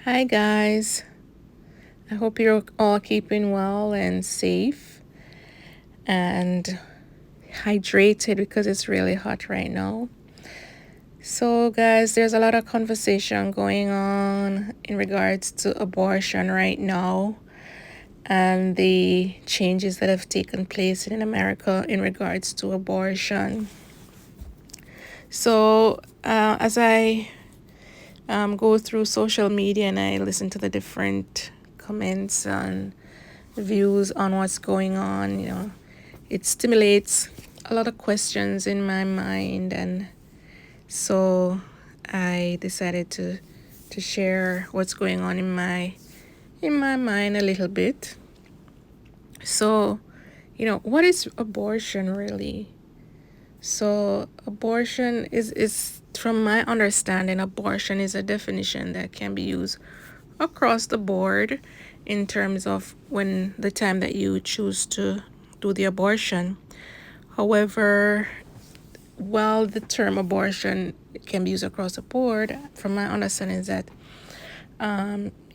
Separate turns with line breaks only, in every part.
Hi, guys. I hope you're all keeping well and safe and hydrated because it's really hot right now. So, guys, there's a lot of conversation going on in regards to abortion right now and the changes that have taken place in America in regards to abortion. So, as I go through social media and I listen to the different comments and views on what's going on, it stimulates a lot of questions in my mind, and so I decided to share what's going on in my mind a little bit. So, what is abortion really? So abortion is from my understanding, abortion is a definition that can be used across the board in terms of when the time that you choose to do the abortion. However, while the term abortion can be used across the board, from my understanding is that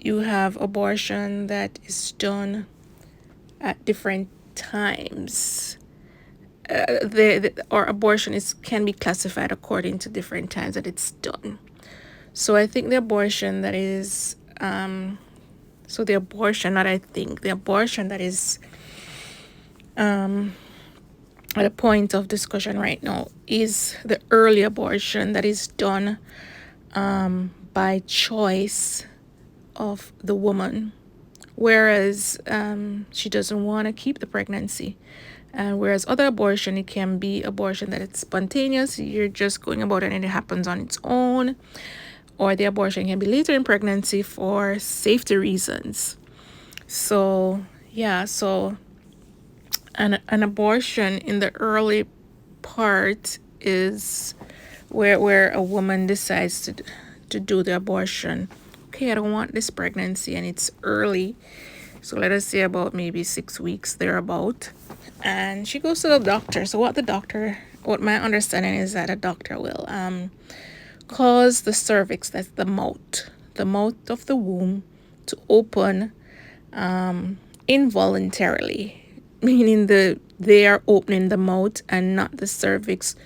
you have abortion that is done at different times. Or abortion can be classified according to different times that it's done. So I think the abortion that is the abortion that I think the abortion that is at a point of discussion right now is the early abortion that is done by choice of the woman, whereas she doesn't want to keep the pregnancy. And whereas other abortion, it can be abortion that it's spontaneous, you're just going about it and it happens on its own, or the abortion can be later in pregnancy for safety reasons. So yeah, so an abortion in the early part is where a woman decides to do the abortion. Okay, I don't want this pregnancy and it's early. So let us say about maybe 6 weeks thereabout. And she goes to the doctor. So what my understanding is that a doctor will cause the cervix, that's the mouth of the womb, to open involuntarily, meaning they are opening the mouth and not the cervix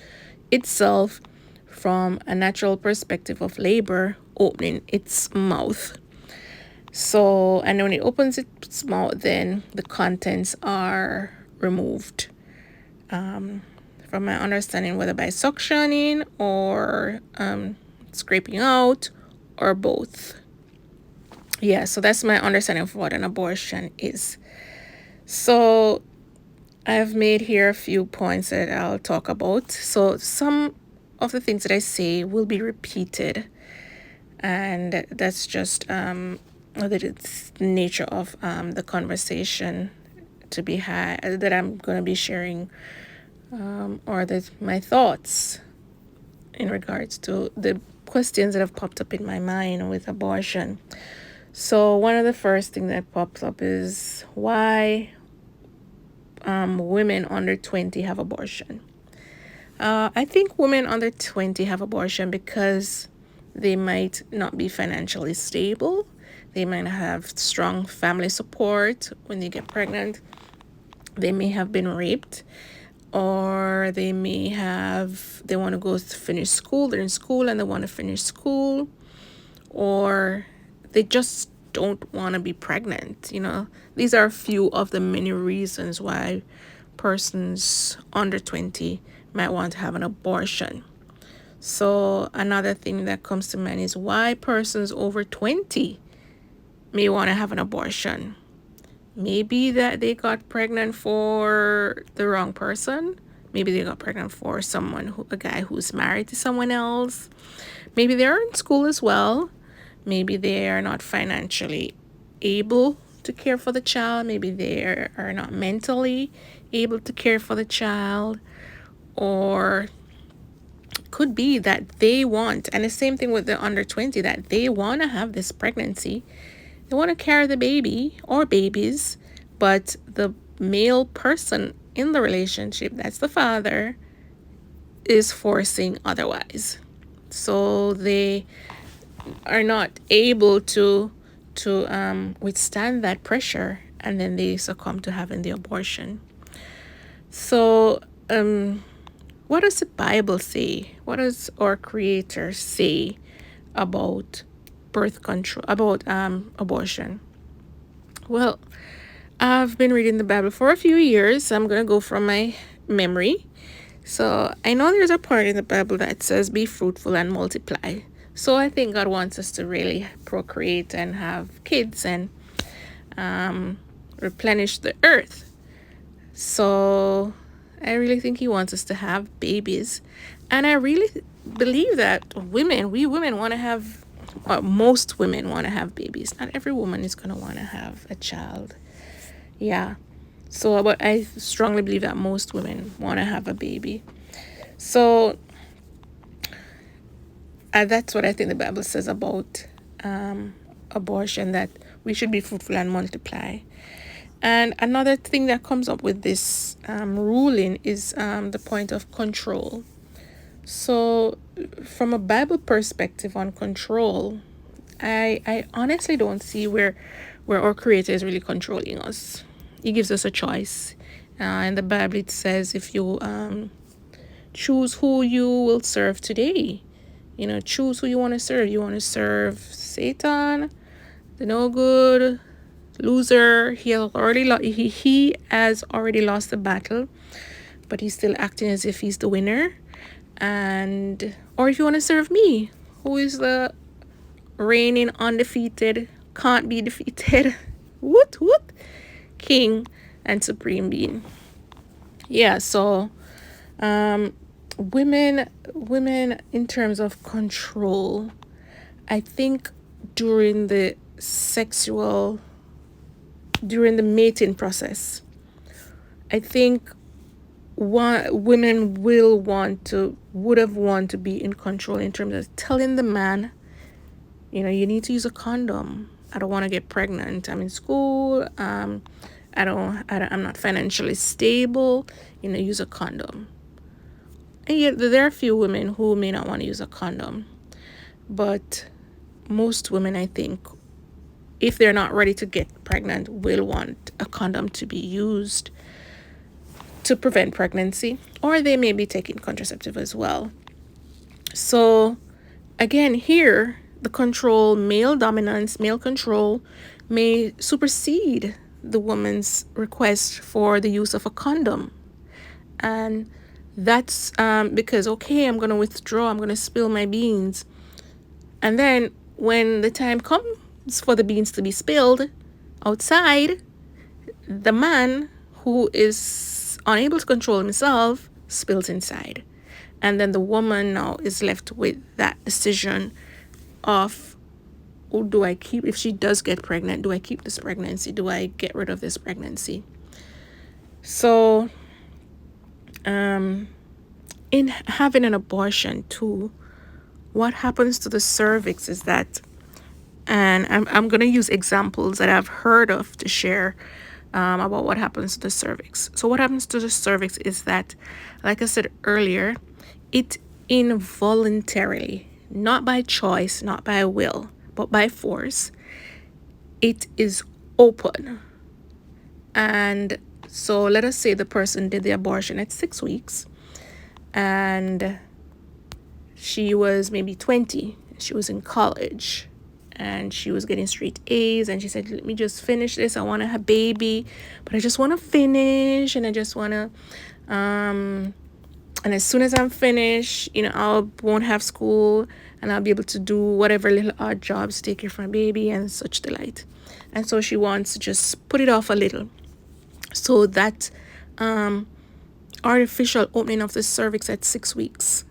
itself, from a natural perspective of labor, opening its mouth. So, and when it opens its mouth, then the contents are removed. From my understanding, whether by suctioning or scraping out or both. Yeah, so that's my understanding of what an abortion is. So I've made here a few points that I'll talk about. So some of the things that I say will be repeated, and that's just the nature of the conversation to be had that I'm going to be sharing, or my thoughts in regards to the questions that have popped up in my mind with abortion. So one of the first things that pops up is why women under 20 have abortion. I think women under 20 have abortion because they might not be financially stable. They might have strong family support when they get pregnant. They may have been raped, or they want to go to finish school. They're in school and they want to finish school, or they just don't want to be pregnant. These are a few of the many reasons why persons under 20 might want to have an abortion. So another thing that comes to mind is why persons over 20 may want to have an abortion. Maybe that they got pregnant for the wrong person. Maybe they got pregnant for a guy who's married to someone else. Maybe they're in school as well. Maybe they are not financially able to care for the child. Maybe they are not mentally able to care for the child. Or could be that they want, and the same thing with the under 20, that they want to have this pregnancy. They want to carry the baby or babies, but the male person in the relationship, that's the father, is forcing otherwise. So they are not able to withstand that pressure, and then they succumb to having the abortion. So, what does the Bible say? What does our Creator say about birth control, about abortion? Well, I've been reading the Bible for a few years. I'm gonna go from my memory. So I know there's a part in the Bible that says, "Be fruitful and multiply." So I think God wants us to really procreate and have kids and replenish the earth. So I really think He wants us to have babies. And I really believe that we women want to have, most women want to have babies. Not every woman is going to want to have a child. Yeah. So, but I strongly believe that most women want to have a baby. So that's what I think the Bible says about abortion, that we should be fruitful and multiply. And another thing that comes up with this ruling is the point of control. So, from a Bible perspective on control, I honestly don't see where our Creator is really controlling us. He gives us a choice. In the Bible, it says if you choose who you will serve today. Choose who you want to serve. You want to serve Satan, the no good loser. He has already lost the battle, but he's still acting as if he's the winner. Or if you want to serve me, who is the reigning undefeated, can't be defeated, woot woot, king and supreme being. Yeah, so women in terms of control, I think during the mating process, I think women would have wanted to be in control in terms of telling the man, you need to use a condom. I don't want to get pregnant. I'm in school. I'm not financially stable. Use a condom. And yet there are a few women who may not want to use a condom, but most women, I think, if they're not ready to get pregnant, will want a condom to be used to prevent pregnancy, or they may be taking contraceptive as well. So again, here, the control, male dominance, male control may supersede the woman's request for the use of a condom. And that's because, okay, I'm going to withdraw, I'm going to spill my beans. And then when the time comes for the beans to be spilled outside, the man who is unable to control himself spills inside. And then the woman now is left with that decision of, do I keep, if she does get pregnant, do I keep this pregnancy? Do I get rid of this pregnancy? So, in having an abortion too, what happens to the cervix is that, and I'm going to use examples that I've heard of to share about what happens to the cervix. So what happens to the cervix is that, like I said earlier, it involuntarily, not by choice, not by will, but by force, it is open. And so let us say the person did the abortion at 6 weeks, and she was maybe 20. She was in college and she was getting straight A's, and she said, let me just finish this. I want to have a baby, but I just want to finish, and I just want to and as soon as I'm finished, I won't have school, and I'll be able to do whatever little odd jobs to take care of my baby and such delight. And so she wants to just put it off a little. So that artificial opening of the cervix at 6 weeks,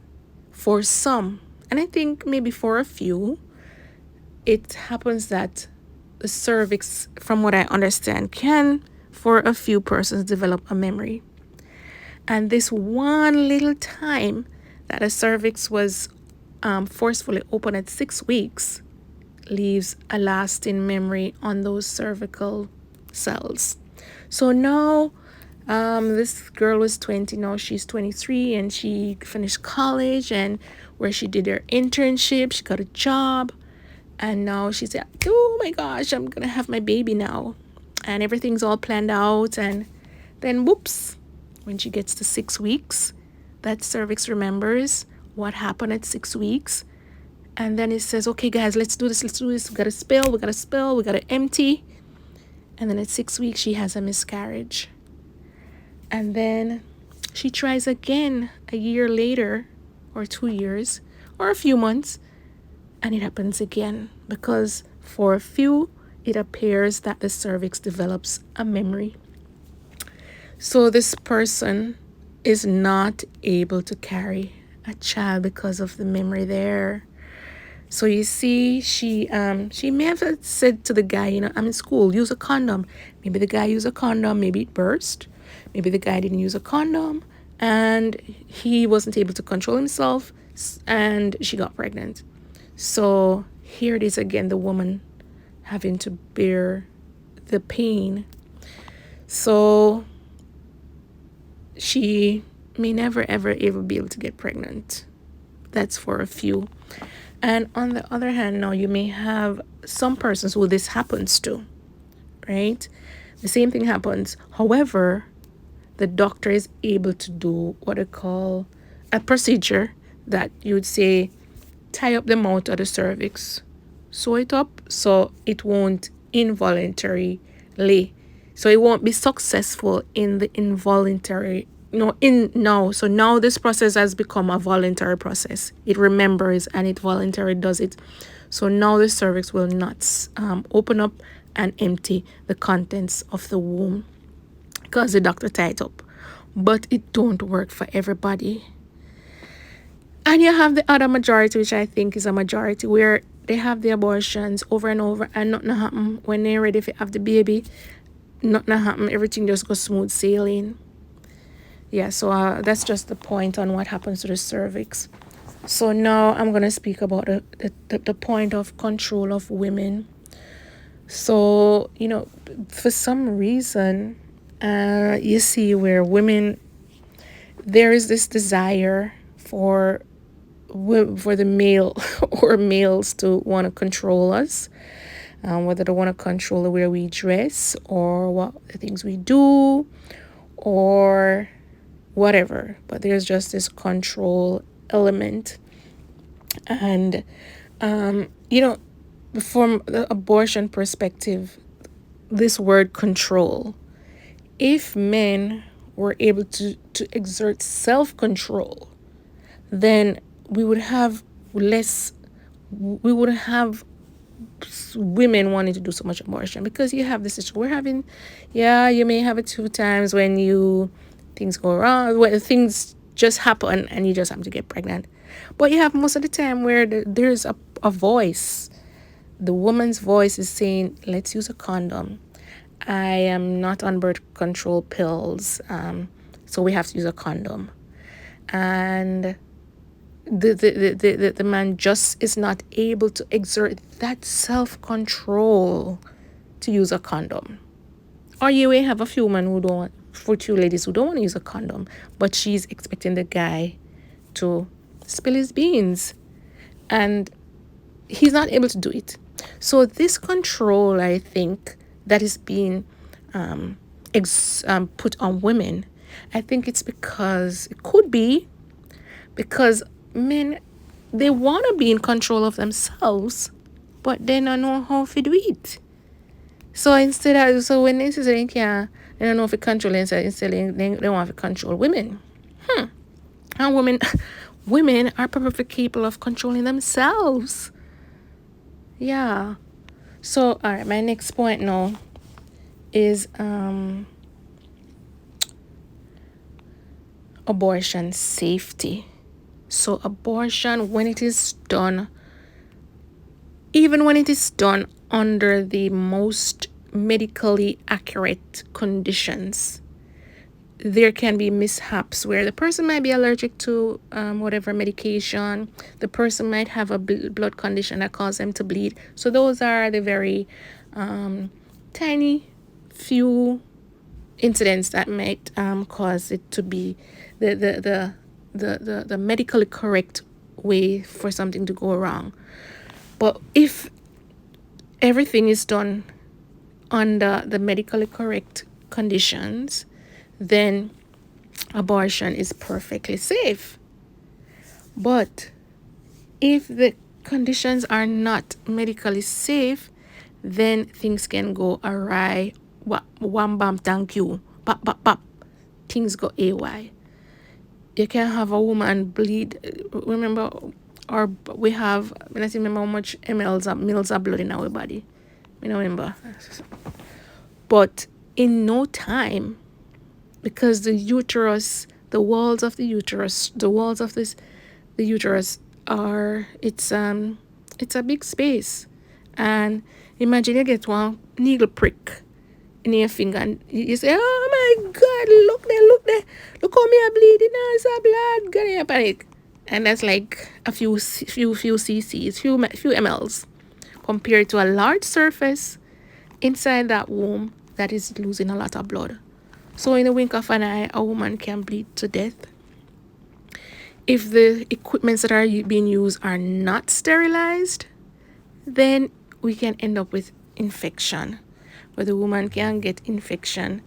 for some, and I think maybe for a few, it happens that the cervix, from what I understand, can, for a few persons, develop a memory. And this one little time that a cervix was forcefully open at 6 weeks leaves a lasting memory on those cervical cells. So now this girl was 20, now she's 23, and she finished college, and where she did her internship, she got a job, And now she's like, oh my gosh, I'm gonna have my baby now, and everything's all planned out. And then whoops, when she gets to 6 weeks, that cervix remembers what happened at 6 weeks. And then it says, okay guys, let's do this. We gotta spill, we gotta empty. And then at 6 weeks she has a miscarriage. And then she tries again a year later, or 2 years, or a few months, and it happens again, because for a few it appears that the cervix develops a memory. So this person is not able to carry a child because of the memory there. So you see, she may have said to the guy, I'm in school, use a condom. Maybe the guy used a condom, maybe it burst. Maybe the guy didn't use a condom and he wasn't able to control himself, and she got pregnant. So here it is again, the woman having to bear the pain. So she may never ever be able to get pregnant. That's for a few. And on the other hand, now you may have some persons who this happens to, right? The same thing happens. However, the doctor is able to do what I call a procedure that you would say, tie up the mouth of the cervix, sew it up so it won't involuntarily, so it won't be successful in the involuntary. So now this process has become a voluntary process. It remembers and it voluntarily does it. So now the cervix will not open up and empty the contents of the womb because the doctor tied it up. But it don't work for everybody. And you have the other majority, which I think is a majority, where they have the abortions over and over and nothing happen. When they're ready to have the baby, nothing happen. Everything just goes smooth sailing. Yeah, so that's just the point on what happens to the cervix. So now I'm going to speak about the point of control of women. So, for some reason, you see where women, there is this desire for the male or males to want to control us, whether they want to control the way we dress or what the things we do or whatever. But there's just this control element. And from the abortion perspective, this word control, if men were able to exert self-control, then we would have women wanting to do so much abortion, because you have this situation we're having. You may have it 2 times when things go wrong, when things just happen and you just have to get pregnant. But you have most of the time where there's a voice. The woman's voice is saying, let's use a condom. I am not on birth control pills, so we have to use a condom. And the man just is not able to exert that self-control to use a condom. Or you may have a few men for two ladies who don't want to use a condom, but she's expecting the guy to spill his beans, and he's not able to do it. So this control, I think, that is being put on women, I think it could be because men, they want to be in control of themselves, but they don't know how to do it. So when they say they don't know if it control, instead they want to control women. And women are perfectly capable of controlling themselves. Yeah. So, all right, my next point now is abortion safety. So abortion, when it is done, even when it is done under the most medically accurate conditions, there can be mishaps where the person might be allergic to whatever medication. The person might have a blood condition that causes them to bleed. So those are the very tiny few incidents that might cause it to be the medically correct way for something to go wrong. But if everything is done under the medically correct conditions, then abortion is perfectly safe. But if the conditions are not medically safe, then things can go awry. Wham bam, thank you. Pop, pop, pop. Things go AY. You can have a woman bleed. Remember, or we have, I don't remember how much mils of blood in our body. I don't remember. But in no time, because the uterus, the walls of the uterus, the uterus are, it's a big space. And imagine you get one needle prick in your finger and you say, oh my God, look there, look how me are bleeding now, it's a blood, get in a panic. And that's like a few cc's, few mls, compared to a large surface inside that womb that is losing a lot of blood. So in the wink of an eye, a woman can bleed to death. If the equipments that are being used are not sterilized, then we can end up with infection, where the woman can get infection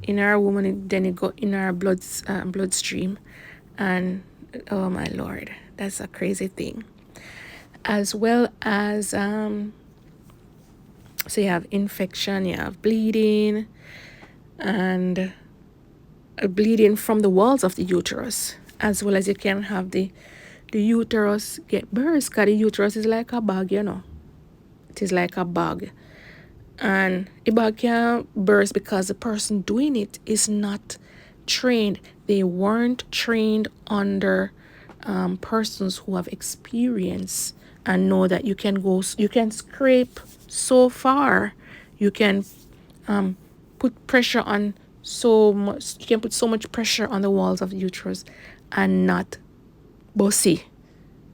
in our woman, then it go in our bloodstream, and oh my Lord, that's a crazy thing. As well as so you have infection, you have bleeding, and bleeding from the walls of the uterus, as well as you can have the uterus get burst, because the uterus is like a bag, you know. It is like a bag. And a bag can burst because the person doing it is not trained. They weren't trained under persons who have experience and know that you can scrape so far. You can put pressure on so much. You can put so much pressure on the walls of the uterus and not bossy,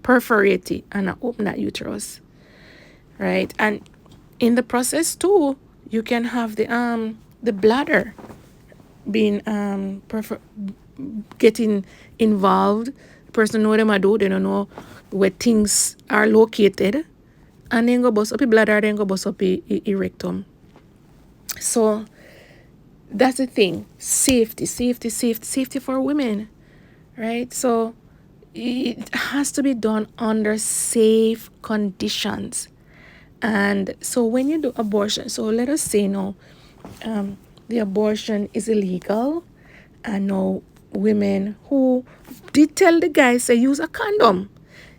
perforate it, and not open that uterus, right? And in the process too, you can have the bladder being getting involved. The person know them I do, they don't know where things are located, and then go bust up the bladder, then go bust up the rectum. So that's the thing. Safety for women, right? So it has to be done under safe conditions. And so when you do abortion, so let us say now the abortion is illegal, and now women who did tell the guy, say, use a condom.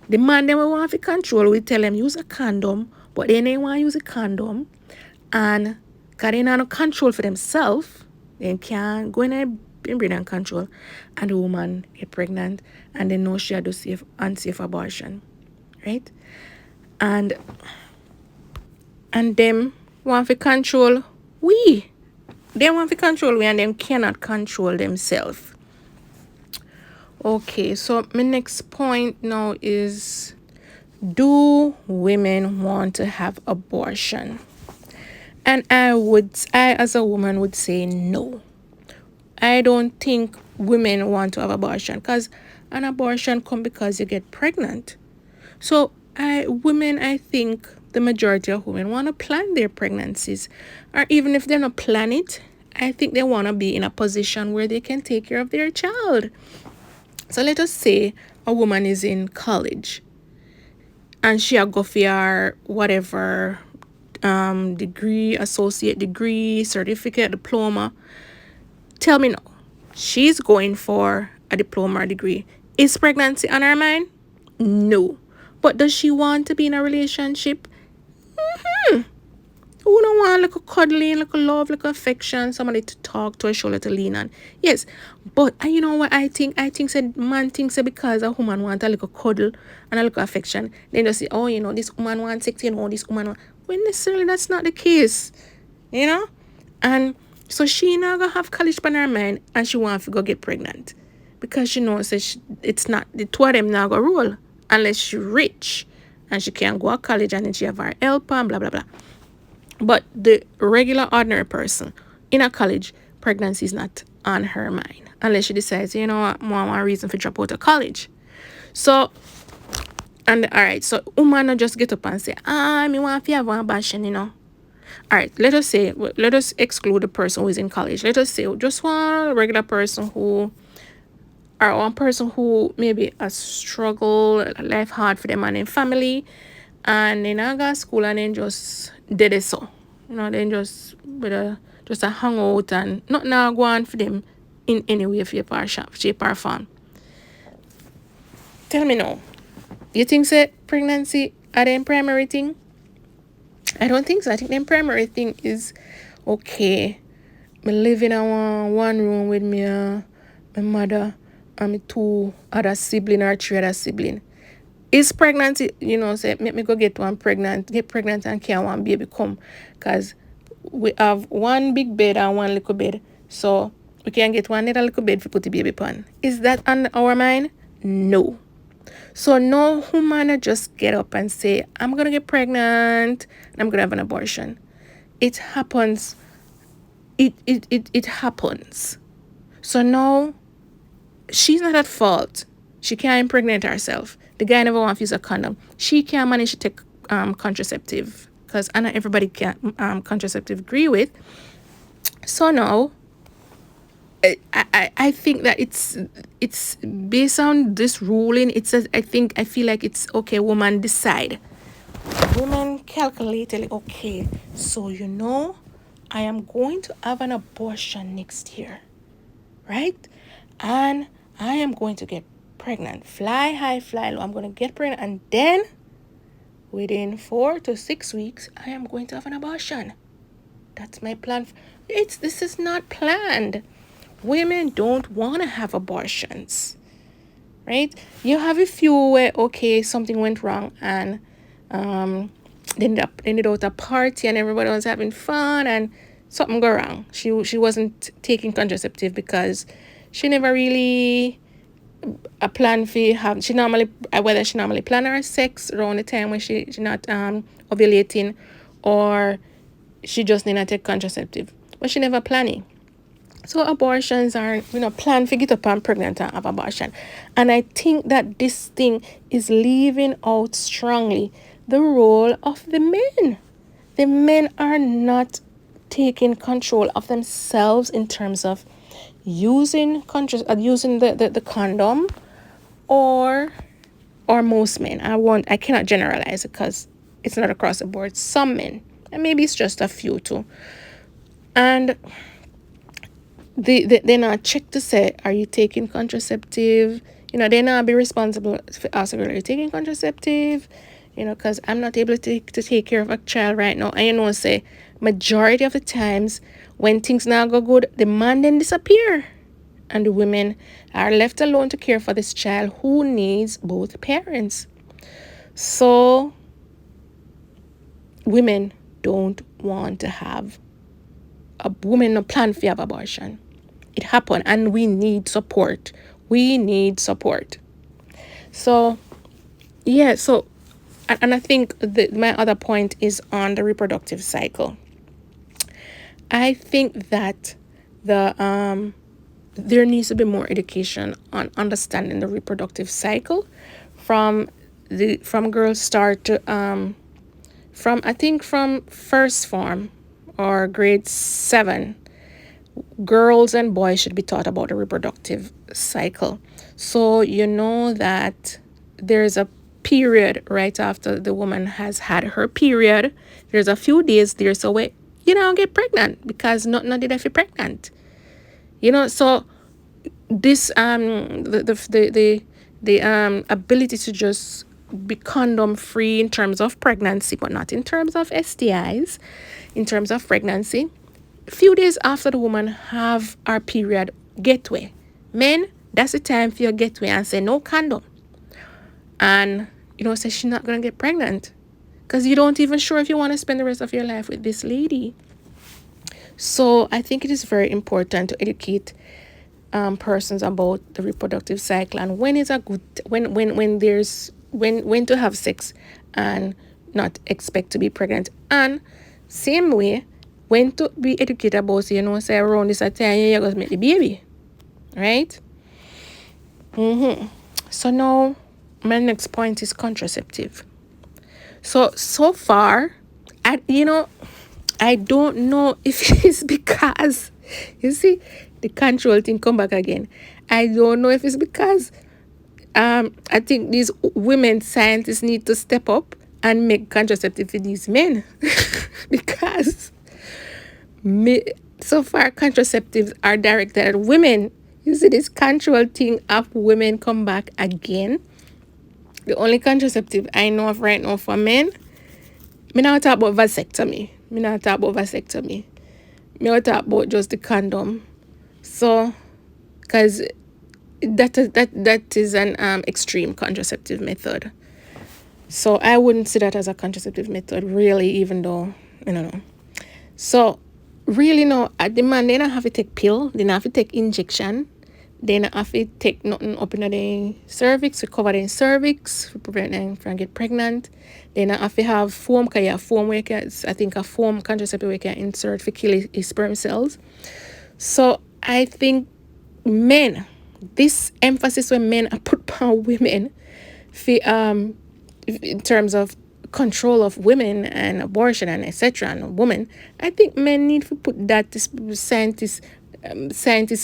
The man them want to control, we tell them use a condom, but they don't want to use a condom, and because they don't control for themselves, they can't go in and bring and control, and the woman get pregnant, and they know she had to unsafe abortion, right? And them want to control we. They want to control we, and them cannot control themselves. Okay, so my next point now is, do women want to have abortion? And I as a woman would say no. I don't think women want to have abortion, because an abortion comes because you get pregnant. So I think the majority of women want to plan their pregnancies, or even if they're not plan it, I think they want to be in a position where they can take care of their child. So let us say a woman is in college and she a go for whatever degree, associate degree, certificate, diploma. Tell me now, she's going for a diploma or degree. Is pregnancy on her mind? No. But does she want to be in a relationship? Who don't want like a cuddling, like a love, like a affection, somebody to talk to, a shoulder to lean on? Yes. But you know what I think? I think said man thinks because a woman want a little cuddle and a little affection, then they say, oh, you know, this woman wants sex, you know, this woman wants. When necessarily that's not the case. You know? And so she now gonna have college on her mind, and she want to go get pregnant. Because she knows that it's not, the two of them now go roll unless she rich and she can't go to college, and then she have her helper and blah blah blah. But the regular ordinary person in a college, pregnancy is not on her mind unless she decides, you know what, more one reason for drop out of college. So And all right, so woman not just get up and say, me want to have one abortion. All right, let us exclude the person who is in college. Let us say just one regular person who, or one person who maybe a struggle, life hard for them and their family, and they not go to school and then just did it so. Then just with a hangout and not now go on for them in any way, shape or form. Tell me now, you think say pregnancy are the primary thing? I don't think so. I think the primary thing is okay. Me live in a one room with me, my mother and my two other sibling or three other sibling. Is pregnancy, say make me go get pregnant and carry one baby come. Cause we have one big bed and one little bed. So we can get one little bed to put the baby on. Is that on our mind? No. So no woman just get up and say, I'm gonna get pregnant and I'm gonna have an abortion. It happens. It happens. So no, she's not at fault. She can't impregnate herself. The guy never wants to use a condom. She can't manage to take contraceptive because not everybody can contraceptive agree with. So no, I think that it's based on this ruling. It says I feel like it's okay. Woman decide. Woman calculated. Okay, so I am going to have an abortion next year, right? And I am going to get pregnant. Fly high, fly low. I'm going to get pregnant, and then within 4 to 6 weeks, I am going to have an abortion. That's my plan. This is not planned. Women don't want to have abortions, right? You have a few where okay, something went wrong and they ended out a party and everybody was having fun and something go wrong. She wasn't taking contraceptive because she never really a plan for have she normally whether she normally plan her sex around the time when she not ovulating or she just need to take contraceptive, but she never planning. So abortions are, planned for get up and pregnant and have abortion. And I think that this thing is leaving out strongly the role of the men. The men are not taking control of themselves in terms of using the condom or most men. I cannot generalize it because it's not across the board. Some men, and maybe it's just a few too. And they not check to say, are you taking contraceptive? They not be responsible for asking, are you taking contraceptive? Because I'm not able to take care of a child right now. And say, majority of the times when things now go good, the man then disappear. And the women are left alone to care for this child who needs both parents. So women don't want to have a woman no plan for have abortion. It happened and we need support. So yeah, so and I think my other point is on the reproductive cycle. I think that there needs to be more education on understanding the reproductive cycle from girls start to from first form or grade 7. Girls and boys should be taught about the reproductive cycle. So that there's a period right after the woman has had her period. There's a few days there, so we get pregnant because not did I feel pregnant. So this the ability to just be condom free in terms of pregnancy, but not in terms of STIs, in terms of pregnancy. Few days after the woman have her period, getaway. Men, that's the time for your getaway and say no condom. And say she's not gonna get pregnant because you don't even sure if you want to spend the rest of your life with this lady. So I think it is very important to educate persons about the reproductive cycle and when is a good when to have sex and not expect to be pregnant, and same way when to be educated about say around this time you're going to make the baby, right? So now my next point is contraceptive. So far, I don't know if it's because, you see, the control thing come back again. I don't know if it's because I think these women scientists need to step up and make contraceptive for these men. Because me, so far contraceptives are directed at women. You see this control thing of women come back again. The only contraceptive I know of right now for men, me not talk about vasectomy. Me not talk about vasectomy. Me not talk about just the condom. So, because that is an extreme contraceptive method. So I wouldn't see that as a contraceptive method, really, even though, I don't know. So, really, no, at the man, they don't have to take pill, they don't have to take injection, they don't have to take nothing up in the cervix to cover the cervix, to prevent them from get pregnant. They don't have to have foam, because you have foam where you can, I think a foam contraceptive where you can insert to kill his sperm cells. So, I think men, this emphasis when men are put on women, for, in terms of control of women and abortion and etc. and women, I think men need to put that. Scientists,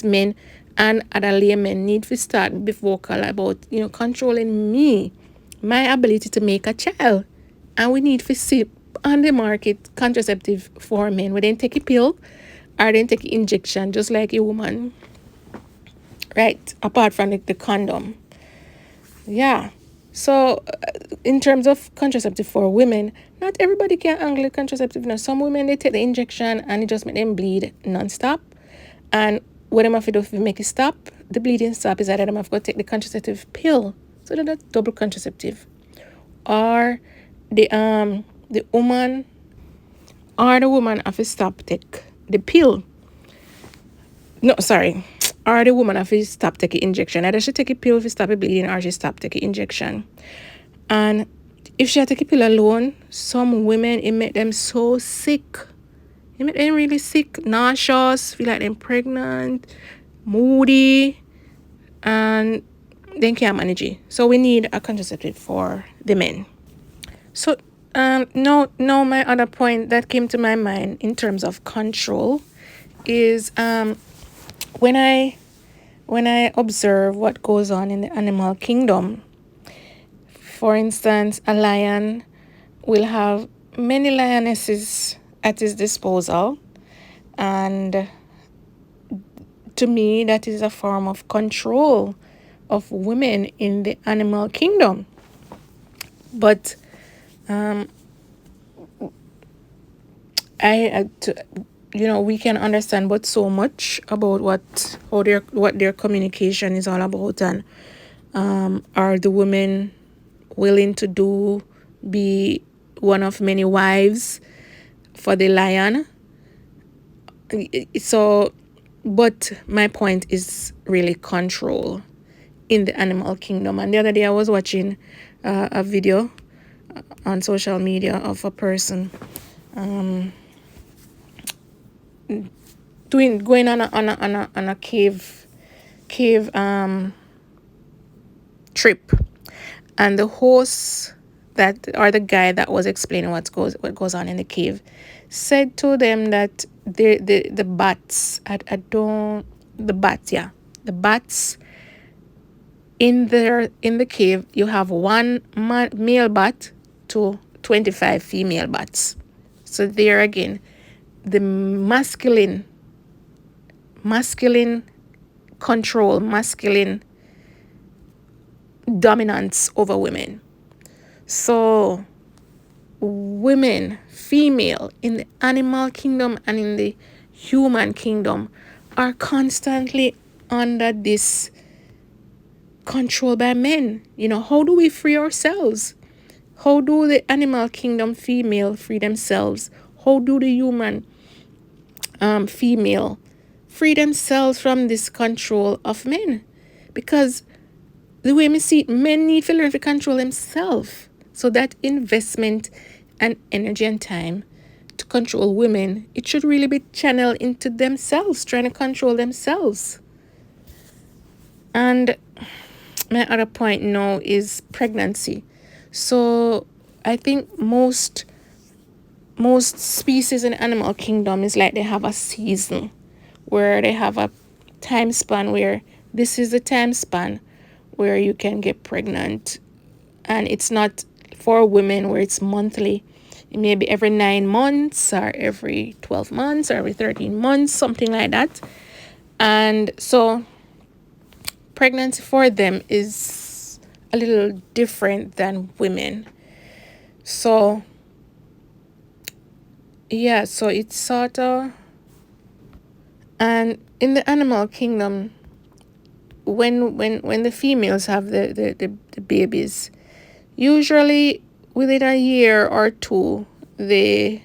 men, and other laymen need to start be vocal about controlling me, my ability to make a child, and we need to see on the market contraceptive for men. We then take a pill, or then take an injection, just like a woman, right? Apart from the condom, yeah. So, in terms of contraceptive for women, not everybody can handle contraceptive. Now, some women, they take the injection and it just make them bleed non-stop. And what them have to do to make it stop, the bleeding stop, is that them have to take the contraceptive pill. So that's double contraceptive. Or the woman have to stop take the pill. No, sorry. Or the woman have to stop taking injection. Either she take a pill to stop the bleeding, or she stop taking injection. And if she take a pill alone, some women, it make them so sick. It make them really sick, nauseous, feel like they're pregnant, moody, and they can't manage it. So we need a contraceptive for the men. So no, my other point that came to my mind in terms of control is when I observe what goes on in the animal kingdom. For instance, a lion will have many lionesses at his disposal, and to me that is a form of control of women in the animal kingdom. But we can understand but so much about what their communication is all about, and are the women willing to be one of many wives for the lion? So, but my point is really control in the animal kingdom. And the other day I was watching a video on social media of a person going on a cave trip, and the host the guy that was explaining what goes on in the cave said to them that the bats, the bats in the cave, you have one male bat to 25 female bats. So there again, the masculine control, masculine dominance over women. So women, female, in the animal kingdom and in the human kingdom are constantly under this control by men. How do we free ourselves? How do the animal kingdom female free themselves? How do the human female free themselves from this control of men? Because the way we see it, men need to learn to control themselves. So that investment and energy and time to control women, it should really be channeled into themselves, trying to control themselves. And my other point now is pregnancy. So I think most species in the animal kingdom is like they have a season where they have a time span where this is the time span where you can get pregnant, and it's not for women where it's monthly. It may be every 9 months or every 12 months or every 13 months, something like that. And so pregnancy for them is a little different than women. So yeah, so it's sort of, and in the animal kingdom, when the females have the babies, usually within a year or two, the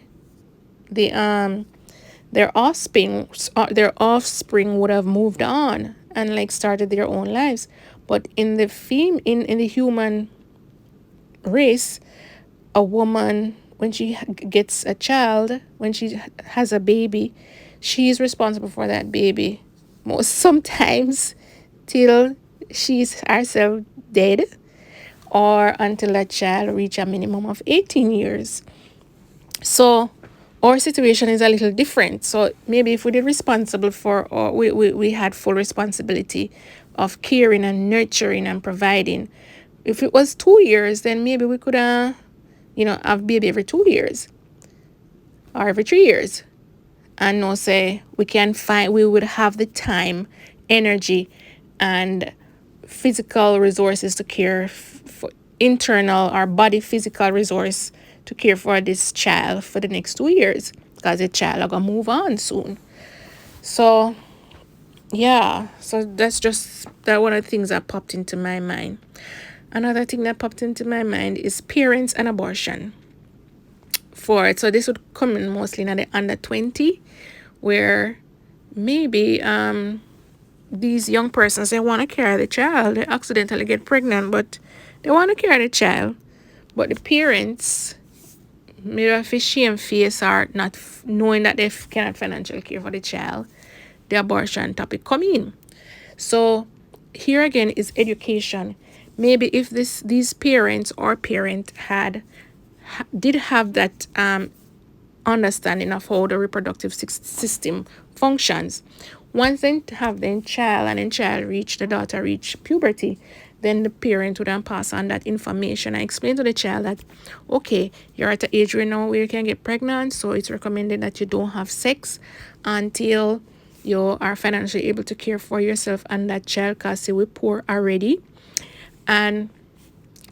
their offspring would have moved on and like started their own lives. But in the in the human race, a woman, when she gets a child, when she has a baby, she is responsible for that baby most sometimes till she's herself dead, or until that child reach a minimum of 18 years. So our situation is a little different. So maybe if we did responsible for, or we had full responsibility of caring and nurturing and providing, if it was 2 years, then maybe we could have baby every 2 years or every 3 years. And no say we would have the time, energy, and physical resources to care for internal or body physical resource to care for this child for the next 2 years, because the child are gonna move on soon. So yeah, so that's just that one of the things that popped into my mind. Another thing that popped into my mind is parents and abortion. For it, so this would come in mostly in the under 20, where maybe these young persons, they want to carry the child, they accidentally get pregnant, but they want to carry the child, but the parents maybe have a shame face or not knowing that they cannot financially care for the child, the abortion topic come in. So here again is education. Maybe if these parents or parent did have that understanding of how the reproductive system functions. Once they have their child and then the daughter reach puberty, then the parent would then pass on that information and explain to the child that, okay, you're at the age right now where you can get pregnant, so it's recommended that you don't have sex until you are financially able to care for yourself and that child, because we're poor already. And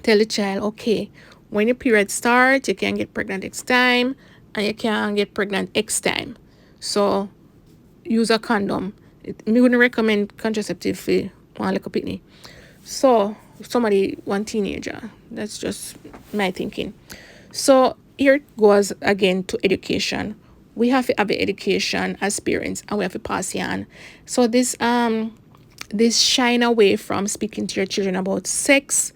tell the child, okay, when your period starts, you can get pregnant X time and you can get pregnant X time. So use a condom. Me wouldn't recommend contraceptive for one little pitney. So one teenager. That's just my thinking. So here it goes again to education. We have to have the education as parents and we have to pass it on. So this shine away from speaking to your children about sex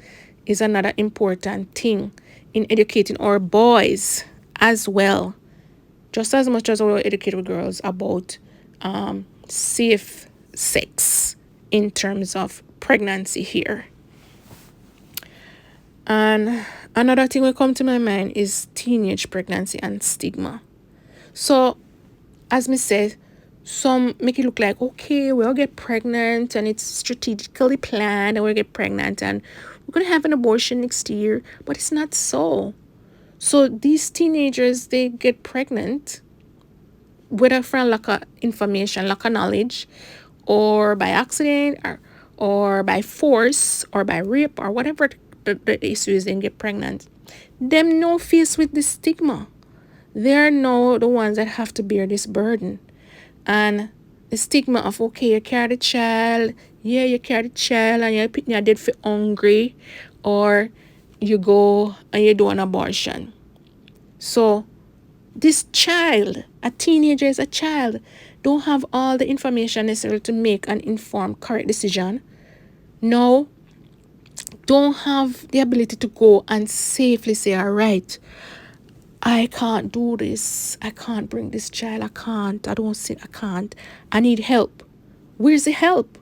is another important thing in educating our boys as well, just as much as we educate our girls about safe sex in terms of pregnancy here. And another thing that come to my mind is teenage pregnancy and stigma. So as me said, some make it look like, okay, we'll get pregnant and it's strategically planned and we'll get pregnant and we're going to have an abortion next year, but it's not so. So these teenagers, they get pregnant whether from lack of information, lack of knowledge, or by accident, or by force, or by rape, or whatever the issue is, they get pregnant. Them no face with the stigma. They're now the ones that have to bear this burden. And the stigma of, okay, you carry the child, you carry the child and you're dead for hungry, or you go and you do an abortion. So this child, a teenager is a child, don't have all the information necessary to make an informed, correct decision. No, don't have the ability to go and safely say, all right, I can't do this. I can't bring this child. I can't. I don't see. I can't. I need help. Where's the help?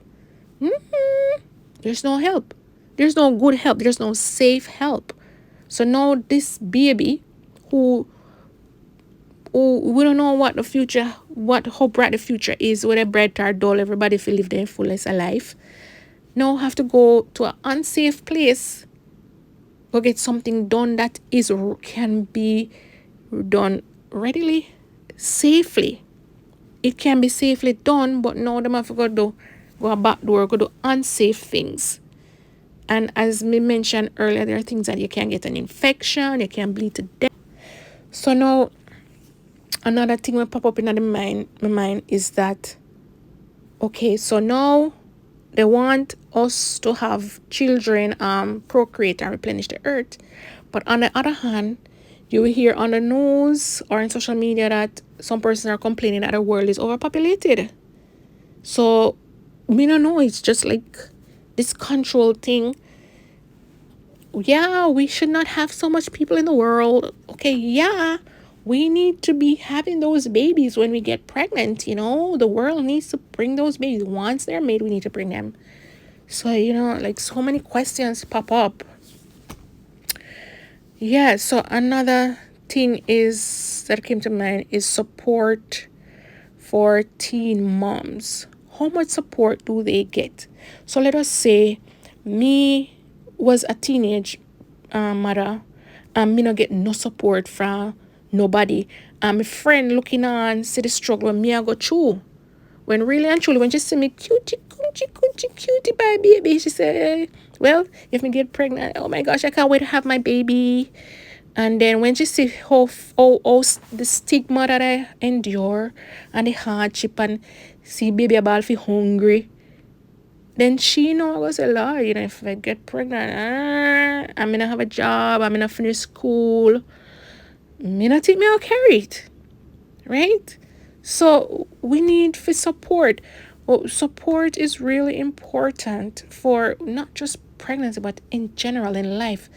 There's no help. There's no good help. There's no safe help. So now this baby who we don't know what the future, how bright the future is, whether bright or dull, everybody feel live their fullest of life. Now have to go to an unsafe place, go get something done that can be done readily, safely. It can be safely done, but now them have to go back door, go do unsafe things. And as we mentioned earlier, there are things that you can get an infection, you can bleed to death. So now another thing will pop up in my mind is that, okay, so now they want us to have children, procreate and replenish the earth. But on the other hand, you will hear on the news or in social media that some persons are complaining that the world is overpopulated. So we don't know, it's just like this control thing. Yeah, we should not have so much people in the world. Okay, yeah, we need to be having those babies when we get pregnant, you know. The world needs to bring those babies. Once they're made, we need to bring them. So, you know, like so many questions pop up. Yeah, so another thing is that came to mind is support for teen moms. How much support do they get? So let us say me was a teenage mother, and me not get no support from nobody. And my friend looking on, see the struggle me I go through. When really and truly, when she see me cutie by baby, she say, well, if me get pregnant, oh my gosh, I can't wait to have my baby. And then when she see how the stigma that I endure and the hardship and see baby about feel hungry, then she know I was say, Lord, you know, if I get pregnant, I'm gonna have a job, I'm gonna finish school, me not think me I'll carry it. Right? So we need for support. Well, support is really important for not just pregnancy, but in general in life.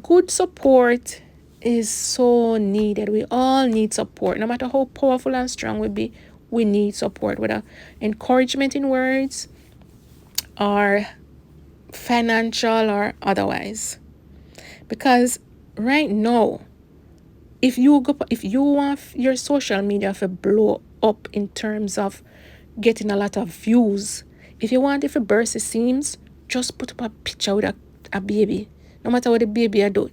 Good support is so needed. We all need support. No matter how powerful and strong we be, we need support, whether encouragement in words or financial or otherwise. Because right now, if you want your social media to blow up in terms of getting a lot of views, if you want it to burst the seams, just put up a picture with a baby, no matter what the baby are doing,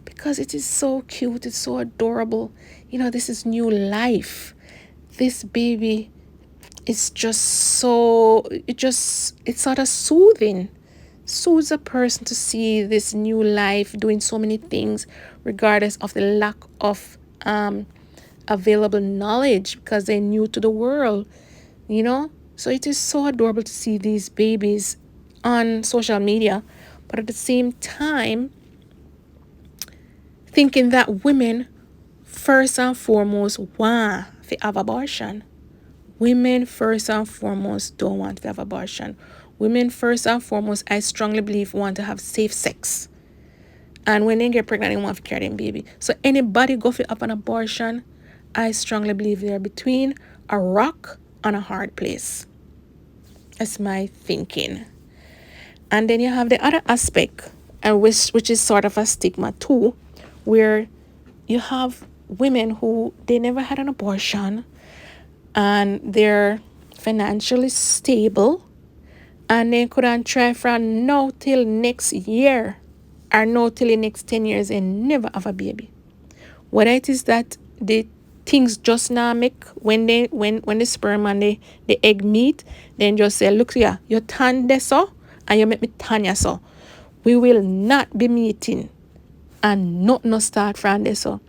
because it is so cute, it's so adorable. You know, this is new life. This baby is just so, it's sort of soothes a person to see this new life doing so many things regardless of the lack of available knowledge, because they're new to the world, you know. So it is so adorable to see these babies on social media, but at the same time thinking that women first and foremost want to have abortion. Women first and foremost don't want to have abortion. Women first and foremost, I strongly believe, want to have safe sex. And when they get pregnant, they want to carry them baby. So anybody go for up an abortion, I strongly believe they're between a rock and a hard place. That's my thinking. And then you have the other aspect, and which is sort of a stigma too, where you have women who they never had an abortion and they're financially stable, and they couldn't try from now till next year or now till the next 10 years and never have a baby. Whether it is that the things just now make when the sperm and the egg meet, then just say, look here, you tan this so and you make me tan ya so. We will not be meeting and not no start from this so.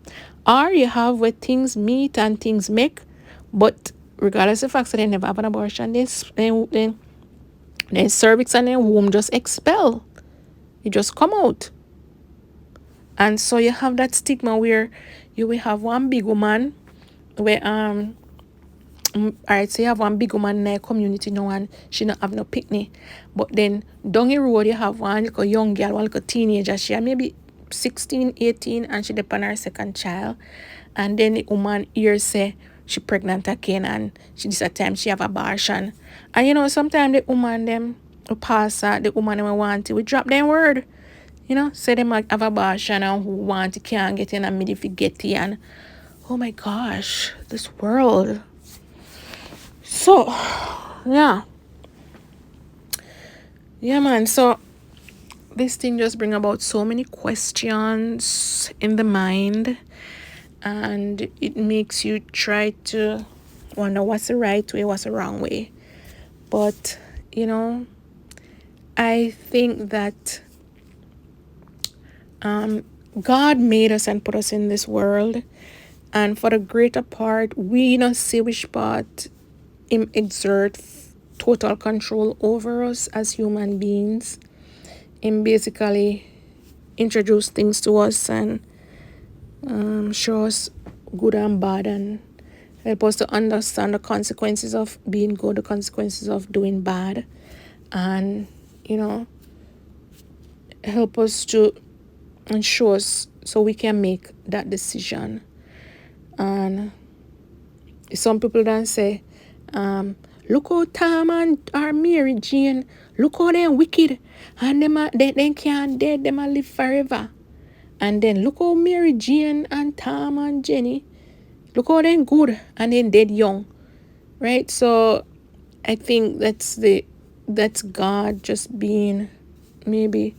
Or you have where things meet and things make, but regardless of the fact that they never have an abortion, then their cervix and their womb just expel. It just come out. And so you have that stigma where you will have one big woman where alright, so you have one big woman in a community now and she not have no picnic. But then down the road you have one little young girl, one little teenager, she maybe 16, 18 and she depend on her second child. And then the woman here say she pregnant again and she this a time she have abortion. And you know, sometimes the woman them we pass the woman we want it, we drop them word. Say them like have abortion and who want it can't get in and me if you get it and oh my gosh, this world. So yeah. Yeah man, so this thing just bring about so many questions in the mind, and it makes you try to wonder what's the right way, what's the wrong way. But I think that God made us and put us in this world, and for the greater part, we not see which part him exert total control over us as human beings. Him basically introduce things to us and show us good and bad, and help us to understand the consequences of being good, the consequences of doing bad, and help us to and show us so we can make that decision. And some people don't say, look how Tom and our Mary Jane, look how they wicked, and they can't dead, them a live forever. And then look how Mary Jane and Tom and Jenny, look how they good and then dead young, right? So I think that's God just being maybe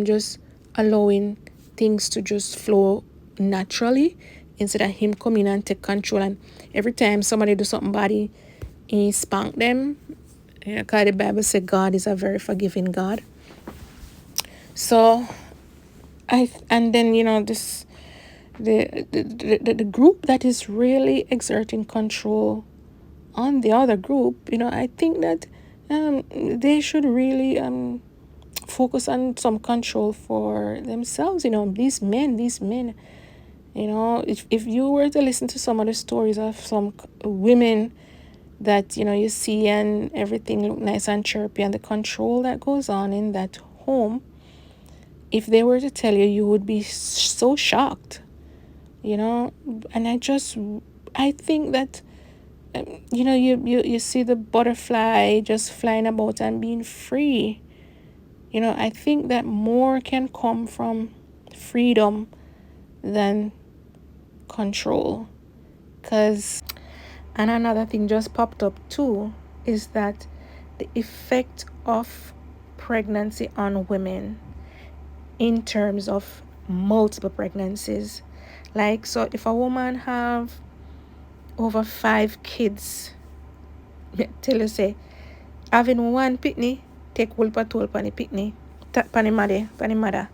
just allowing things to just flow naturally instead of him coming and take control. And every time somebody do something bad, he spank them. Because the Bible says God is a very forgiving God. So and then this the group that is really exerting control on the other group, I think that they should really focus on some control for themselves. These men, if you were to listen to some of the stories of some women that you see, and everything look nice and chirpy, and the control that goes on in that home, if they were to tell you, you would be so shocked. And I think that you see the butterfly just flying about and being free. I think that more can come from freedom than control. And another thing just popped up too is that the effect of pregnancy on women in terms of multiple pregnancies. Like, so if a woman have over 5 kids, tell you say, having one pitney, take whole patrol pan the pitney, pan the mother.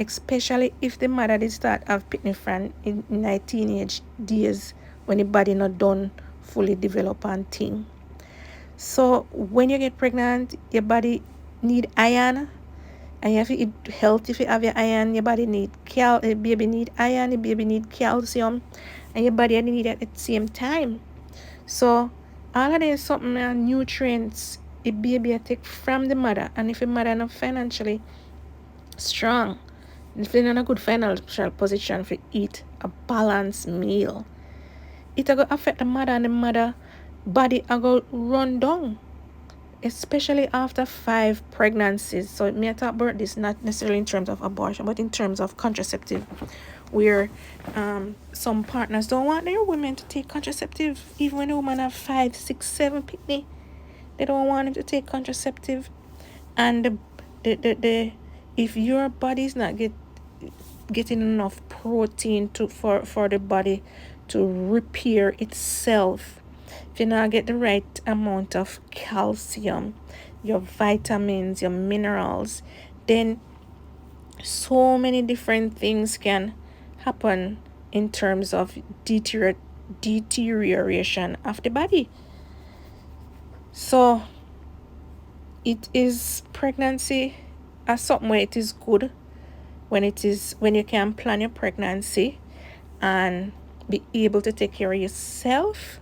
Especially if the mother did start have pitney from in her teenage days when the body not done fully develop and thing. So when you get pregnant, your body need iron, and you have to eat healthy. If you have your iron, your body need baby need iron, the baby need calcium, and your body need it at the same time. So all of these something nutrients the baby take from the mother, and if the mother not financially strong, if they're not in a good financial position for eat a balanced meal, it will affect the mother, and the mother body will run down, especially after 5 pregnancies. So it may talk about this not necessarily in terms of abortion, but in terms of contraceptive, where some partners don't want their women to take contraceptive, even when a woman have 5, 6, 7 pitney. They don't want them to take contraceptive, and the if your body is not getting enough protein for the body to repair itself, if you not get the right amount of calcium, your vitamins, your minerals, then so many different things can happen in terms of deterioration of the body. So it is pregnancy as something where it is good when you can plan your pregnancy and be able to take care of yourself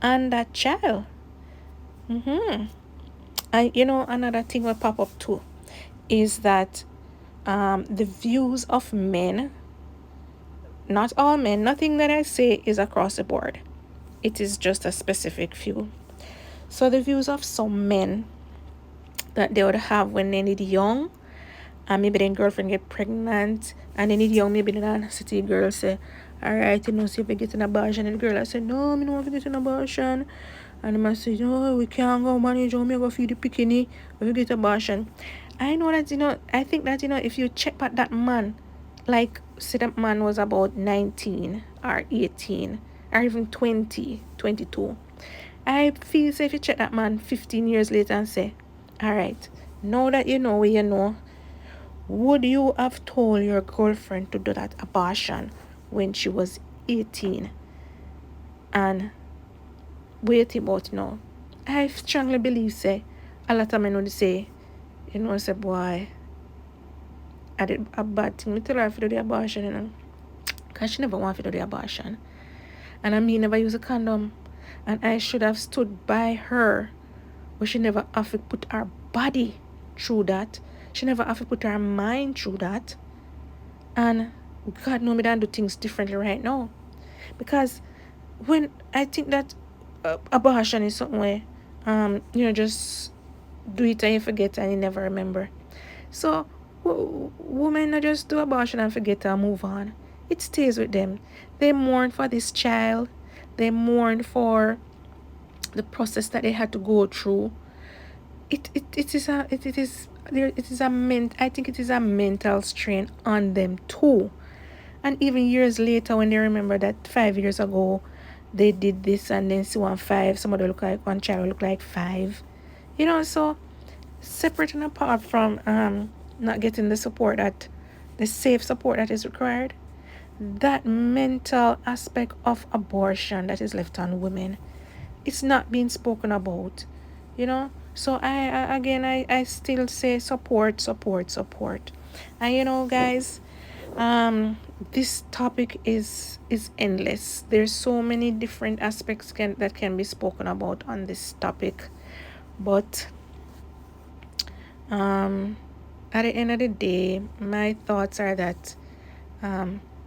and that child. And another thing will pop up too is that the views of men, not all men, nothing that I say is across the board, it is just a specific view. So the views of some men that they would have when they need young, and maybe then girlfriend get pregnant, and they need young, maybe the city girl say, alright, see if we get an abortion, and the girl I said, no, me no want to get an abortion, and the man say, no, we can't go manage, me go feed the bikini, we get abortion. I know that, I think that, if you check back that man, like, say that man was about 19 or 18 or even 20, 22. I feel say if you check that man 15 years later and say, all right, now that you know what you know, would you have told your girlfriend to do that abortion when she was 18? And wait about now. I strongly believe, say, a lot of men would say, say, boy, I did a bad thing. Me tell her to do the abortion, because she never wanted to do the abortion. And I mean, never use a condom. And I should have stood by her, but she never have to put her body through that. She never have to put her mind through that. And God know me don't do things differently right now. Because when I think that abortion is something where, just do it and you forget and you never remember. So women not just do abortion and forget and move on. It stays with them. They mourn for this child. They mourn for the process that they had to go through. I think it is a mental strain on them too. And even years later, when they remember that 5 years ago they did this, and then see 1 5, somebody look like one child look like 5. So separate and apart from not getting the safe support that is required, that mental aspect of abortion that is left on women, it's not being spoken about. So I still say support. And guys, this topic is endless. There's so many different aspects that can be spoken about on this topic, but at the end of the day, my thoughts are that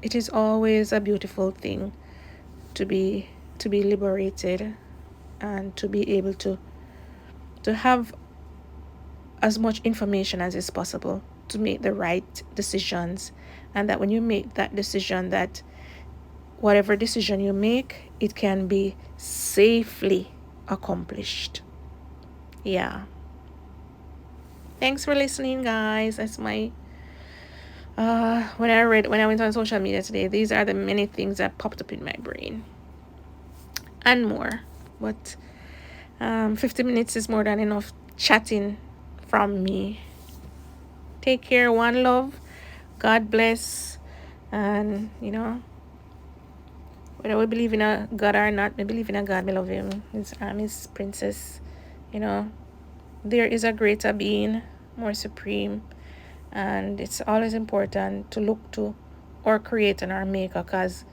it is always a beautiful thing to be liberated, and to be able to have as much information as is possible to make the right decisions. And that when you make that decision, that whatever decision you make, it can be safely accomplished. Yeah. Thanks for listening, guys. That's my when I went on social media today, these are the many things that popped up in my brain and more. But 50 minutes is more than enough chatting from me. Take care. One love. God bless. And whether we believe in a God or not, we believe in a God. We love him. I'm his princess. There is a greater being, more supreme, and it's always important to look to our creator and our maker, because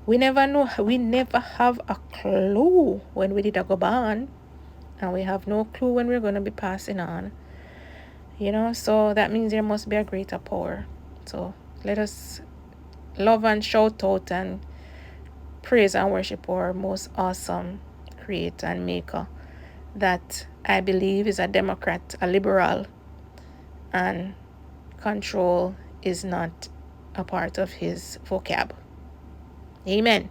we never know. We never have a clue when we did a go born, and we have no clue when we're going to be passing on. So that means there must be a greater power. So let us love and shout out and praise and worship our most awesome creator and maker, that I believe is a Democrat, a liberal, and control is not a part of his vocab. Amen.